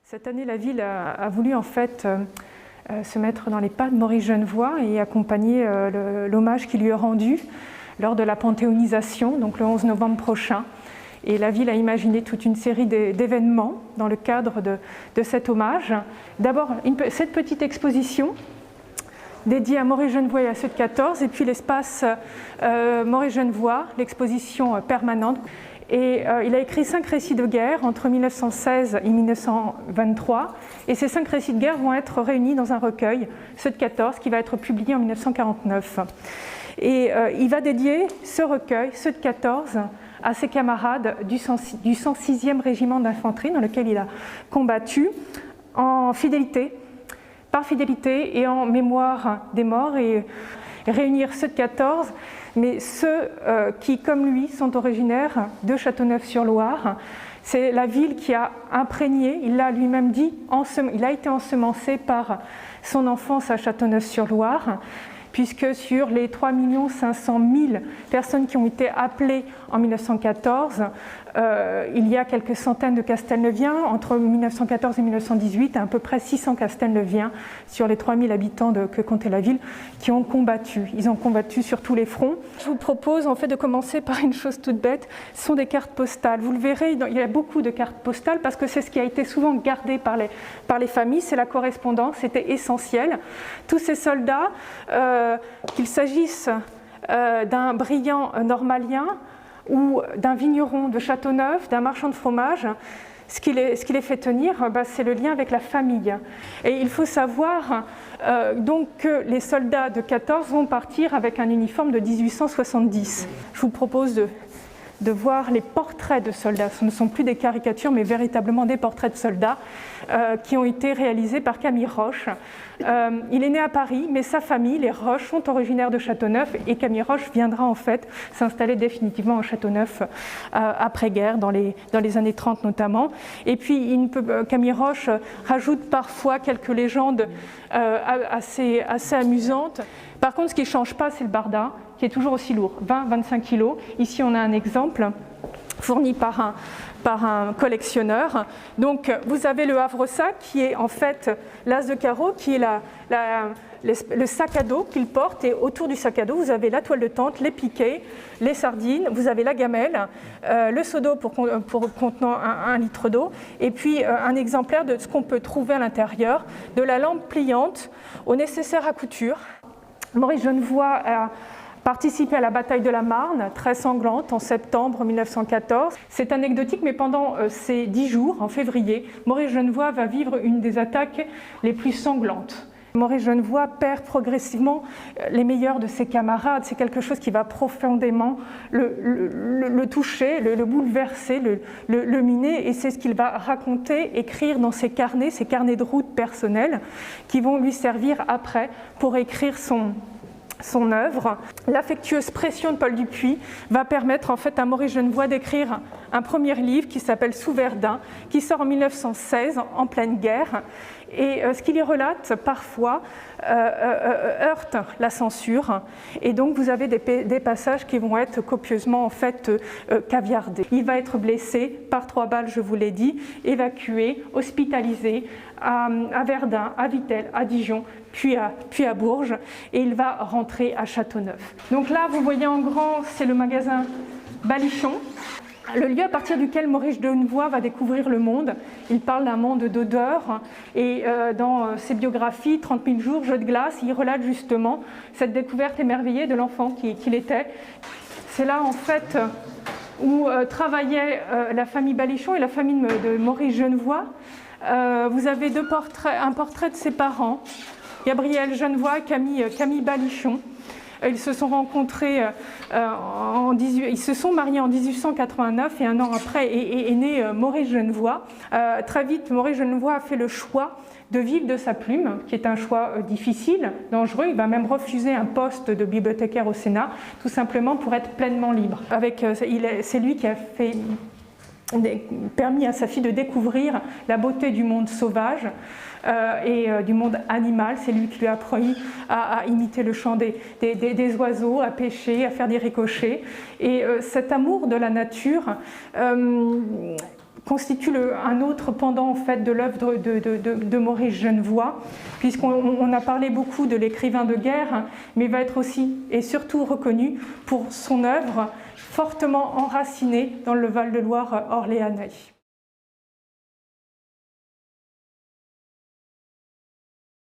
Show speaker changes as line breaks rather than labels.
Cette année, la ville a voulu en fait se mettre dans les pas de Maurice Genevoix et accompagner l'hommage qui lui est rendu lors de la panthéonisation, donc le 11 novembre prochain. Et la ville a imaginé toute une série d'événements dans le cadre de cet hommage. D'abord, cette petite exposition dédiée à Maurice Genevoix et à ceux de 14, et puis l'espace Maurice Genevoix, l'exposition permanente. Et il a écrit 5 récits de guerre entre 1916 et 1923. Et ces 5 récits de guerre vont être réunis dans un recueil, ceux de 14, qui va être publié en 1949. Et il va dédier ce recueil, ceux de 14, à ses camarades du 106e régiment d'infanterie dans lequel il a combattu, en fidélité, par fidélité et en mémoire des morts, et réunir ceux de 14, mais ceux qui, comme lui, sont originaires de Châteauneuf-sur-Loire. C'est la ville qui a imprégné, il l'a lui-même dit, il a été ensemencé par son enfance à Châteauneuf-sur-Loire, puisque sur les 3 500 000 personnes qui ont été appelées en 1914, il y a quelques centaines de Castelneuviens, entre 1914 et 1918, à peu près 600 Castelneuviens sur les 3 000 habitants que comptait la ville, qui ont combattu. Ils ont combattu sur tous les fronts. Je vous propose en fait de commencer par une chose toute bête, ce sont des cartes postales. Vous le verrez, il y a beaucoup de cartes postales parce que c'est ce qui a été souvent gardé par les familles, c'est la correspondance, c'était essentiel. Tous ces soldats, qu'il s'agisse d'un brillant normalien ou d'un vigneron de Châteauneuf, d'un marchand de fromage, ce qui les fait tenir, c'est le lien avec la famille. Et il faut savoir donc que les soldats de 14 vont partir avec un uniforme de 1870. Je vous propose de voir les portraits de soldats. Ce ne sont plus des caricatures, mais véritablement des portraits de soldats qui ont été réalisés par Camille Roche. Il est né à Paris, mais sa famille, les Roche, sont originaires de Châteauneuf, et Camille Roche viendra en fait s'installer définitivement à Châteauneuf après-guerre, dans les années 30 notamment. Et puis Camille Roche rajoute parfois quelques légendes assez amusantes. Par contre, ce qui ne change pas, c'est le barda, qui est toujours aussi lourd, 20-25 kg. Ici, on a un exemple fourni par un collectionneur. Donc, vous avez le havre-sac, qui est en fait l'as de carreau, qui est le sac à dos qu'il porte, et autour du sac à dos, vous avez la toile de tente, les piquets, les sardines, vous avez la gamelle, le seau d'eau contenant 1 litre d'eau, et puis un exemplaire de ce qu'on peut trouver à l'intérieur, de la lampe pliante au nécessaire à couture. Maurice Genevoix a participé à la bataille de la Marne, très sanglante, en septembre 1914. C'est anecdotique, mais pendant ces 10 jours, en février, Maurice Genevoix va vivre une des attaques les plus sanglantes. Maurice Genevoix perd progressivement les meilleurs de ses camarades. C'est quelque chose qui va profondément le toucher, le bouleverser, le miner, et c'est ce qu'il va raconter, écrire dans ses carnets de route personnels, qui vont lui servir après pour écrire son œuvre. L'affectueuse pression de Paul Dupuy va permettre en fait à Maurice Genevoix d'écrire un premier livre qui s'appelle Sous Verdun, qui sort en 1916, en pleine guerre. Et ce qu'il y relate parfois heurte la censure, et donc vous avez des passages qui vont être copieusement en fait caviardés. Il va être blessé par 3 balles, je vous l'ai dit, évacué, hospitalisé à Verdun, à Vittel, à Dijon, puis à Bourges, et il va rentrer à Châteauneuf. Donc là, vous voyez en grand, c'est le magasin Balichon, le lieu à partir duquel Maurice Genevoix va découvrir le monde. Il parle d'un monde d'odeurs, et dans ses biographies, 30 000 jours, Jeux de glace, il relate justement cette découverte émerveillée de l'enfant qu'il était. C'est là en fait où travaillait la famille Balichon et la famille de Maurice Genevoix. Vous avez un portrait de ses parents, Gabriel Genevoix, Camille Balichon. Ils se sont rencontrés, ils se sont mariés en 1889, et 1 an après est né Maurice Genevoix. Très vite, Maurice Genevoix a fait le choix de vivre de sa plume, qui est un choix difficile, dangereux. Il va même refuser un poste de bibliothécaire au Sénat, tout simplement pour être pleinement libre. C'est lui qui a permis à sa fille de découvrir la beauté du monde sauvage et du monde animal. C'est lui qui lui a appris à imiter le chant des oiseaux, à pêcher, à faire des ricochets. Et cet amour de la nature constitue un autre pendant en fait, de l'œuvre de Maurice Genevoix, puisqu'on a parlé beaucoup de l'écrivain de guerre, mais va être aussi et surtout reconnu pour son œuvre fortement enracinée dans le Val-de-Loire orléanais.